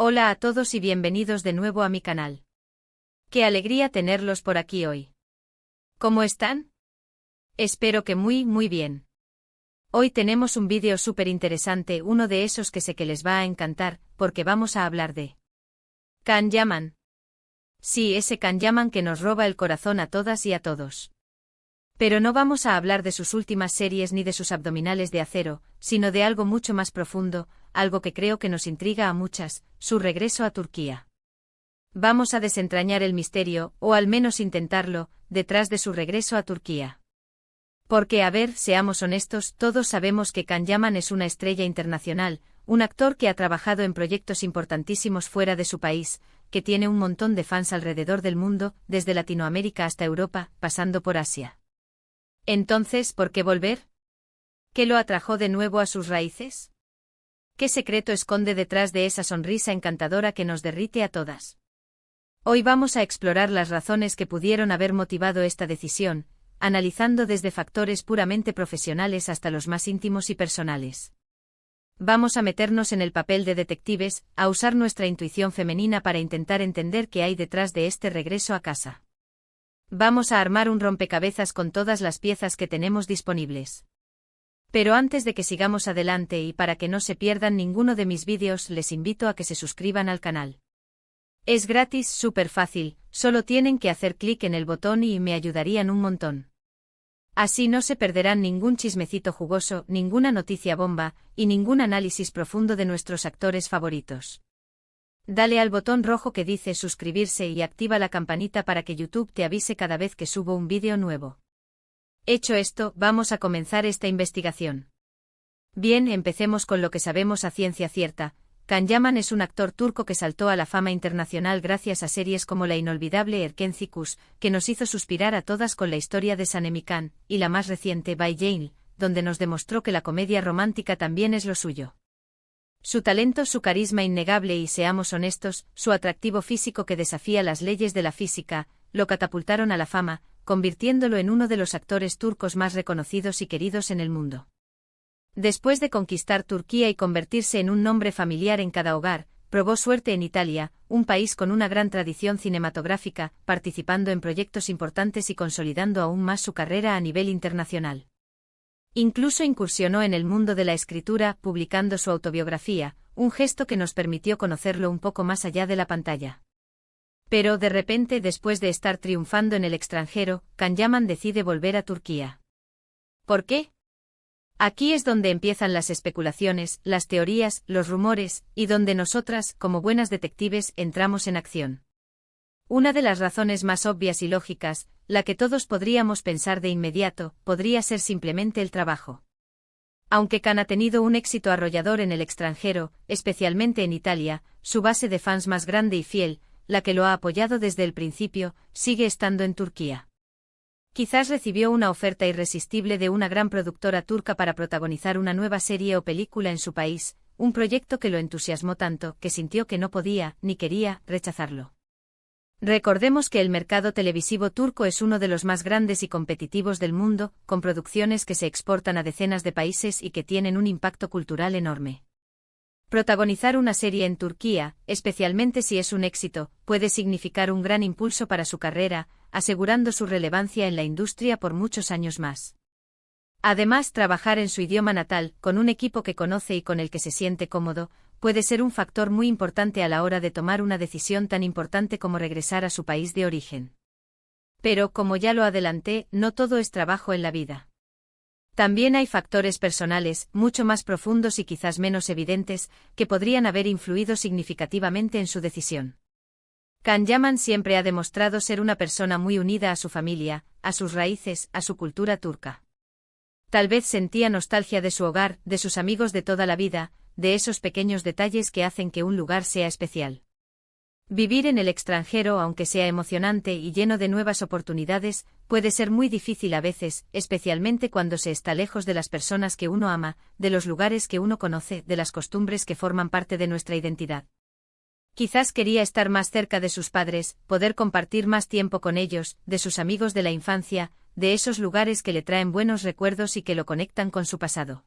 Hola a todos y bienvenidos de nuevo a mi canal. Qué alegría tenerlos por aquí hoy. ¿Cómo están? Espero que muy bien. Hoy tenemos un vídeo súper interesante, uno de esos que sé que les va a encantar, porque vamos a hablar de Can Yaman. Sí, ese Can Yaman que nos roba el corazón a todas y a todos. Pero no vamos a hablar de sus últimas series ni de sus abdominales de acero, sino de algo mucho más profundo, algo que creo que nos intriga a muchas, su regreso a Turquía. Vamos a desentrañar el misterio, o al menos intentarlo, detrás de su regreso a Turquía. Porque, a ver, seamos honestos, todos sabemos que Can Yaman es una estrella internacional, un actor que ha trabajado en proyectos importantísimos fuera de su país, que tiene un montón de fans alrededor del mundo, desde Latinoamérica hasta Europa, pasando por Asia. Entonces, ¿por qué volver? ¿Qué lo atrajo de nuevo a sus raíces? ¿Qué secreto esconde detrás de esa sonrisa encantadora que nos derrite a todas? Hoy vamos a explorar las razones que pudieron haber motivado esta decisión, analizando desde factores puramente profesionales hasta los más íntimos y personales. Vamos a meternos en el papel de detectives, a usar nuestra intuición femenina para intentar entender qué hay detrás de este regreso a casa. Vamos a armar un rompecabezas con todas las piezas que tenemos disponibles. Pero antes de que sigamos adelante y para que no se pierdan ninguno de mis vídeos, les invito a que se suscriban al canal. Es gratis, súper fácil, solo tienen que hacer clic en el botón y me ayudarían un montón. Así no se perderán ningún chismecito jugoso, ninguna noticia bomba, y ningún análisis profundo de nuestros actores favoritos. Dale al botón rojo que dice suscribirse y activa la campanita para que YouTube te avise cada vez que subo un vídeo nuevo. Hecho esto, vamos a comenzar esta investigación. Bien, empecemos con lo que sabemos a ciencia cierta. Can Yaman es un actor turco que saltó a la fama internacional gracias a series como la inolvidable Erkenci Kuş, que nos hizo suspirar a todas con la historia de Sanem Can, y la más reciente Bay Jane, donde nos demostró que la comedia romántica también es lo suyo. Su talento, su carisma innegable y, seamos honestos, su atractivo físico que desafía las leyes de la física, lo catapultaron a la fama, convirtiéndolo en uno de los actores turcos más reconocidos y queridos en el mundo. Después de conquistar Turquía y convertirse en un nombre familiar en cada hogar, probó suerte en Italia, un país con una gran tradición cinematográfica, participando en proyectos importantes y consolidando aún más su carrera a nivel internacional. Incluso incursionó en el mundo de la escritura, publicando su autobiografía, un gesto que nos permitió conocerlo un poco más allá de la pantalla. Pero de repente, después de estar triunfando en el extranjero, Can Yaman decide volver a Turquía. ¿Por qué? Aquí es donde empiezan las especulaciones, las teorías, los rumores, y donde nosotras, como buenas detectives, entramos en acción. Una de las razones más obvias y lógicas, la que todos podríamos pensar de inmediato, podría ser simplemente el trabajo. Aunque Can ha tenido un éxito arrollador en el extranjero, especialmente en Italia, su base de fans más grande y fiel, la que lo ha apoyado desde el principio, sigue estando en Turquía. Quizás recibió una oferta irresistible de una gran productora turca para protagonizar una nueva serie o película en su país, un proyecto que lo entusiasmó tanto que sintió que no podía, ni quería, rechazarlo. Recordemos que el mercado televisivo turco es uno de los más grandes y competitivos del mundo, con producciones que se exportan a decenas de países y que tienen un impacto cultural enorme. Protagonizar una serie en Turquía, especialmente si es un éxito, puede significar un gran impulso para su carrera, asegurando su relevancia en la industria por muchos años más. Además, trabajar en su idioma natal, con un equipo que conoce y con el que se siente cómodo, puede ser un factor muy importante a la hora de tomar una decisión tan importante como regresar a su país de origen. Pero, como ya lo adelanté, no todo es trabajo en la vida. También hay factores personales, mucho más profundos y quizás menos evidentes, que podrían haber influido significativamente en su decisión. Can Yaman siempre ha demostrado ser una persona muy unida a su familia, a sus raíces, a su cultura turca. Tal vez sentía nostalgia de su hogar, de sus amigos de toda la vida, de esos pequeños detalles que hacen que un lugar sea especial. Vivir en el extranjero, aunque sea emocionante y lleno de nuevas oportunidades, puede ser muy difícil a veces, especialmente cuando se está lejos de las personas que uno ama, de los lugares que uno conoce, de las costumbres que forman parte de nuestra identidad. Quizás quería estar más cerca de sus padres, poder compartir más tiempo con ellos, de sus amigos de la infancia, de esos lugares que le traen buenos recuerdos y que lo conectan con su pasado.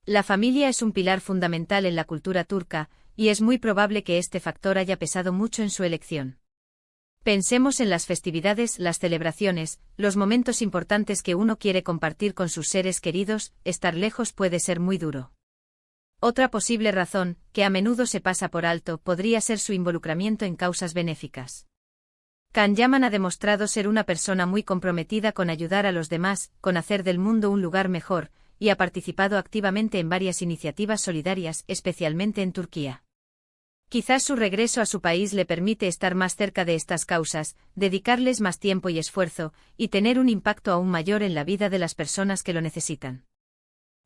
La familia es un pilar fundamental en la cultura turca, y es muy probable que este factor haya pesado mucho en su elección. Pensemos en las festividades, las celebraciones, los momentos importantes que uno quiere compartir con sus seres queridos. Estar lejos puede ser muy duro. Otra posible razón, que a menudo se pasa por alto, podría ser su involucramiento en causas benéficas. Can Yaman ha demostrado ser una persona muy comprometida con ayudar a los demás, con hacer del mundo un lugar mejor, y ha participado activamente en varias iniciativas solidarias, especialmente en Turquía. Quizás su regreso a su país le permite estar más cerca de estas causas, dedicarles más tiempo y esfuerzo, y tener un impacto aún mayor en la vida de las personas que lo necesitan.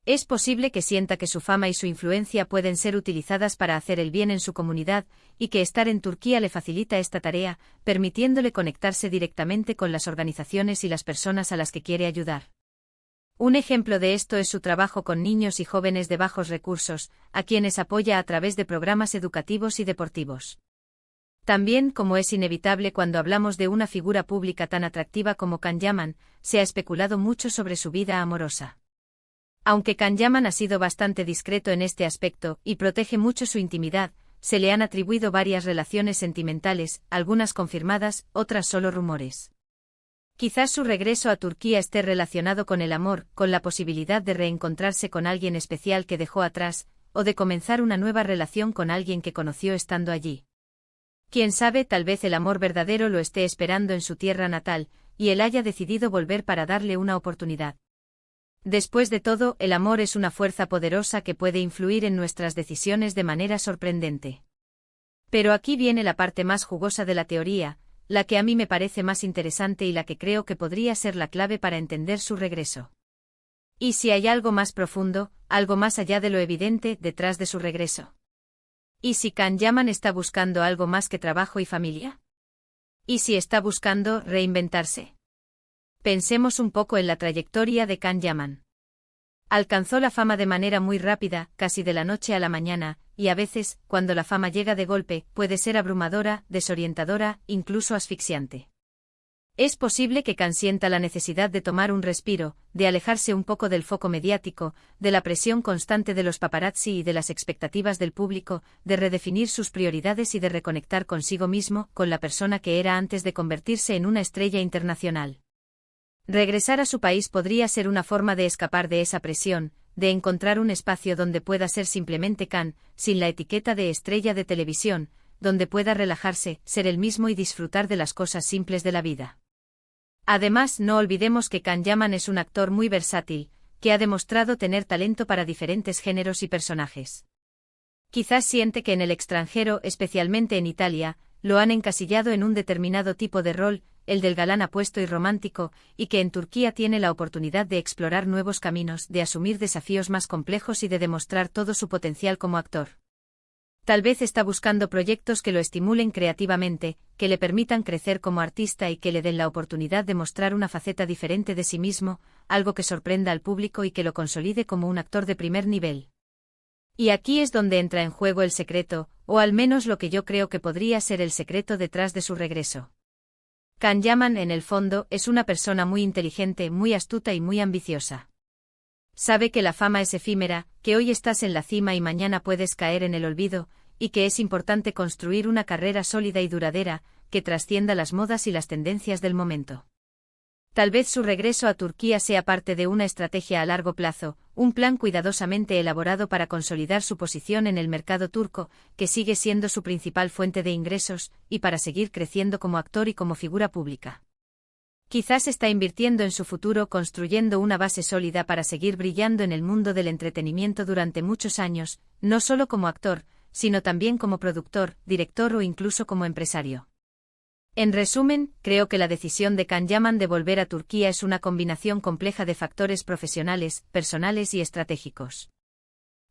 Es posible que sienta que su fama y su influencia pueden ser utilizadas para hacer el bien en su comunidad, y que estar en Turquía le facilita esta tarea, permitiéndole conectarse directamente con las organizaciones y las personas a las que quiere ayudar. Un ejemplo de esto es su trabajo con niños y jóvenes de bajos recursos, a quienes apoya a través de programas educativos y deportivos. También, como es inevitable cuando hablamos de una figura pública tan atractiva como Can Yaman, se ha especulado mucho sobre su vida amorosa. Aunque Can Yaman ha sido bastante discreto en este aspecto y protege mucho su intimidad, se le han atribuido varias relaciones sentimentales, algunas confirmadas, otras solo rumores. Quizás su regreso a Turquía esté relacionado con el amor, con la posibilidad de reencontrarse con alguien especial que dejó atrás, o de comenzar una nueva relación con alguien que conoció estando allí. Quién sabe, tal vez el amor verdadero lo esté esperando en su tierra natal, y él haya decidido volver para darle una oportunidad. Después de todo, el amor es una fuerza poderosa que puede influir en nuestras decisiones de manera sorprendente. Pero aquí viene la parte más jugosa de la teoría, la que a mí me parece más interesante y la que creo que podría ser la clave para entender su regreso. ¿Y si hay algo más profundo, algo más allá de lo evidente, detrás de su regreso? ¿Y si Can Yaman está buscando algo más que trabajo y familia? ¿Y si está buscando reinventarse? Pensemos un poco en la trayectoria de Can Yaman. Alcanzó la fama de manera muy rápida, casi de la noche a la mañana, y a veces, cuando la fama llega de golpe, puede ser abrumadora, desorientadora, incluso asfixiante. Es posible que Can sienta la necesidad de tomar un respiro, de alejarse un poco del foco mediático, de la presión constante de los paparazzi y de las expectativas del público, de redefinir sus prioridades y de reconectar consigo mismo, con la persona que era antes de convertirse en una estrella internacional. Regresar a su país podría ser una forma de escapar de esa presión, de encontrar un espacio donde pueda ser simplemente Can, sin la etiqueta de estrella de televisión, donde pueda relajarse, ser él mismo y disfrutar de las cosas simples de la vida. Además, no olvidemos que Can Yaman es un actor muy versátil, que ha demostrado tener talento para diferentes géneros y personajes. Quizás siente que en el extranjero, especialmente en Italia, lo han encasillado en un determinado tipo de rol, el del galán apuesto y romántico, y que en Turquía tiene la oportunidad de explorar nuevos caminos, de asumir desafíos más complejos y de demostrar todo su potencial como actor. Tal vez está buscando proyectos que lo estimulen creativamente, que le permitan crecer como artista y que le den la oportunidad de mostrar una faceta diferente de sí mismo, algo que sorprenda al público y que lo consolide como un actor de primer nivel. Y aquí es donde entra en juego el secreto, o al menos lo que yo creo que podría ser el secreto detrás de su regreso. Can Yaman, en el fondo, es una persona muy inteligente, muy astuta y muy ambiciosa. Sabe que la fama es efímera, que hoy estás en la cima y mañana puedes caer en el olvido, y que es importante construir una carrera sólida y duradera, que trascienda las modas y las tendencias del momento. Tal vez su regreso a Turquía sea parte de una estrategia a largo plazo, un plan cuidadosamente elaborado para consolidar su posición en el mercado turco, que sigue siendo su principal fuente de ingresos, y para seguir creciendo como actor y como figura pública. Quizás está invirtiendo en su futuro construyendo una base sólida para seguir brillando en el mundo del entretenimiento durante muchos años, no solo como actor, sino también como productor, director o incluso como empresario. En resumen, creo que la decisión de Can Yaman de volver a Turquía es una combinación compleja de factores profesionales, personales y estratégicos.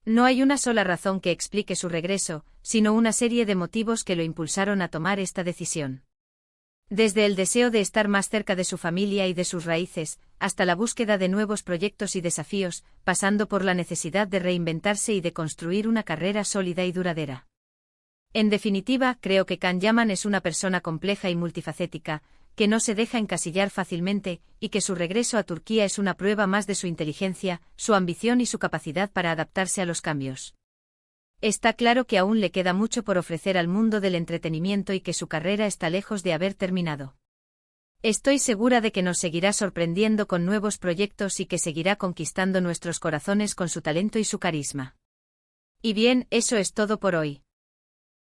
No hay una sola razón que explique su regreso, sino una serie de motivos que lo impulsaron a tomar esta decisión. Desde el deseo de estar más cerca de su familia y de sus raíces, hasta la búsqueda de nuevos proyectos y desafíos, pasando por la necesidad de reinventarse y de construir una carrera sólida y duradera. En definitiva, creo que Can Yaman es una persona compleja y multifacética, que no se deja encasillar fácilmente, y que su regreso a Turquía es una prueba más de su inteligencia, su ambición y su capacidad para adaptarse a los cambios. Está claro que aún le queda mucho por ofrecer al mundo del entretenimiento y que su carrera está lejos de haber terminado. Estoy segura de que nos seguirá sorprendiendo con nuevos proyectos y que seguirá conquistando nuestros corazones con su talento y su carisma. Y bien, eso es todo por hoy.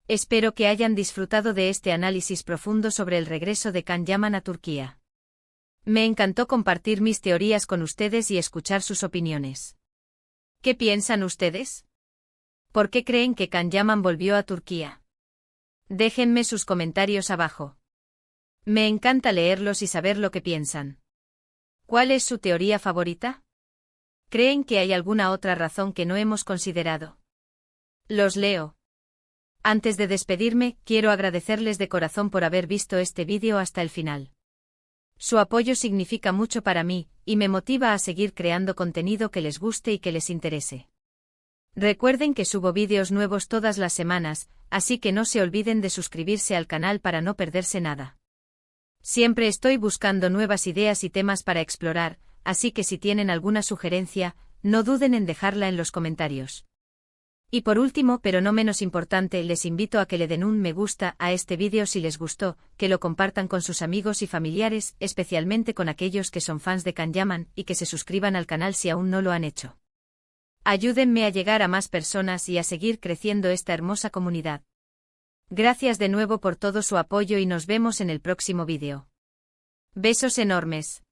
Espero que hayan disfrutado de este análisis profundo sobre el regreso de Can Yaman a Turquía. Me encantó compartir mis teorías con ustedes y escuchar sus opiniones. ¿Qué piensan ustedes? ¿Por qué creen que Can Yaman volvió a Turquía? Déjenme sus comentarios abajo. Me encanta leerlos y saber lo que piensan. ¿Cuál es su teoría favorita? ¿Creen que hay alguna otra razón que no hemos considerado? Los leo. Antes de despedirme, quiero agradecerles de corazón por haber visto este vídeo hasta el final. Su apoyo significa mucho para mí, y me motiva a seguir creando contenido que les guste y que les interese. Recuerden que subo vídeos nuevos todas las semanas, así que no se olviden de suscribirse al canal para no perderse nada. Siempre estoy buscando nuevas ideas y temas para explorar, así que si tienen alguna sugerencia, no duden en dejarla en los comentarios. Y por último, pero no menos importante, les invito a que le den un me gusta a este vídeo si les gustó, que lo compartan con sus amigos y familiares, especialmente con aquellos que son fans de Can Yaman, y que se suscriban al canal si aún no lo han hecho. Ayúdenme a llegar a más personas y a seguir creciendo esta hermosa comunidad. Gracias de nuevo por todo su apoyo y nos vemos en el próximo vídeo. Besos enormes.